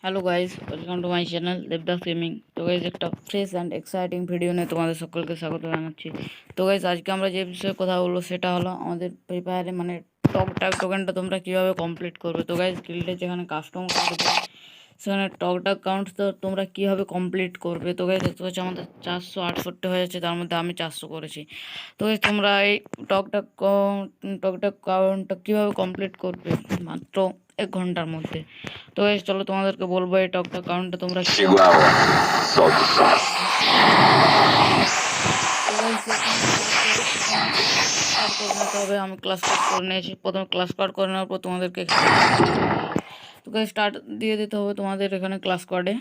Hello guys, welcome to my channel Devdas gaming. তো guys, একটা fresh and exciting video নিয়ে তোমাদের সকলকে স্বাগত জানাচ্ছি। তো গাইস, আজকে আমরা যে বিষয়ে কথা বলবো সেটা হলো আমাদের ফ্রি ফায়ারে মানে টক টাক টোকেনটা তোমরা কীভাবে কমপ্লিট করবে। তো গাইস, গিল্ডে যেখানে কাস্টম করবে সেখানে টক টাক কাউন্ট তো তোমরা কীভাবে কমপ্লিট করবে। তো গাইস, দেখতে পাচ্ছি আমাদের 468 হয়ে যাচ্ছে, তার মধ্যে আমি 400 করেছি। তো গাইস, তোমরা এই টক টাক কাউন্টটা কীভাবে কমপ্লিট করবে মাত্র 1 ঘন্টার মধ্যে। তো গাইস, চলো তোমাদেরকে বলবো এই টকটা কাউন্টটা তোমরা করে নিতে হবে। আমি ক্লাস স্টার্ট করে নিয়েছি। প্রথমে ক্লাস স্টার্ট করে নেওয়ার পর তোমাদেরকে তো গাইস স্টার্ট দিয়ে দিতে হবে তোমাদের এখানে ক্লাস কার্ডে।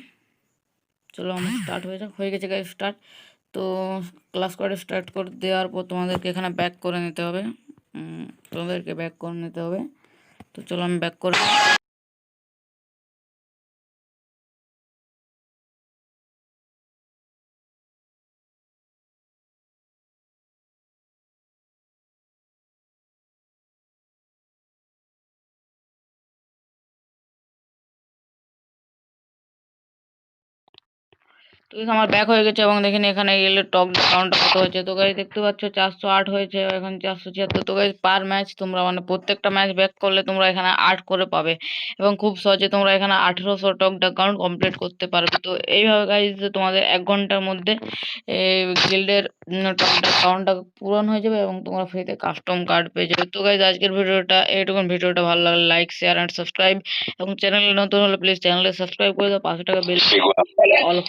চলো আমার স্টার্ট হয়ে গেছে গাইস স্টার্ট। তো ক্লাস কার্ডে স্টার্ট করে দেওয়ার পর তোমাদেরকে এখানে ব্যাক করে নিতে হবে। তোমাদেরকে ব্যাক করে নিতে হবে। তো চলো আমি ব্যাক করে তো guys, আমার ব্যাক হয়ে গেছে এবং দেখেন এখানে গেলে টপ কাউন্টটা কত হয়েছে। তো গাইস দেখতে পাচ্ছ 408 হয়েছে, এখন 476। তো গাইস পার ম্যাচ তোমরা মানে প্রত্যেকটা ম্যাচ ব্যাক করলে তোমরা এখানে 8 করে পাবে এবং খুব সহজে তোমরা এখানে 1800 টক কাউন্ট কমপ্লিট করতে পারবে। তো এইভাবে গাইস তোমাদের 1 ঘন্টার মধ্যে গিল্ডের টক কাউন্টটা পূরণ হয়ে যাবে এবং তোমরা ফ্রিতে কাস্টম কার্ড পেয়ে যাবে। তো গাইস আজকের ভিডিওটা এইটুকুন। ভিডিওটা ভালো লাগলে লাইক শেয়ার অ্যান্ড সাবস্ক্রাইব, এবং চ্যানেলে নতুন হলে প্লিজ চ্যানেলে সাবস্ক্রাইব করে দাও, 500 টাকা বেল অল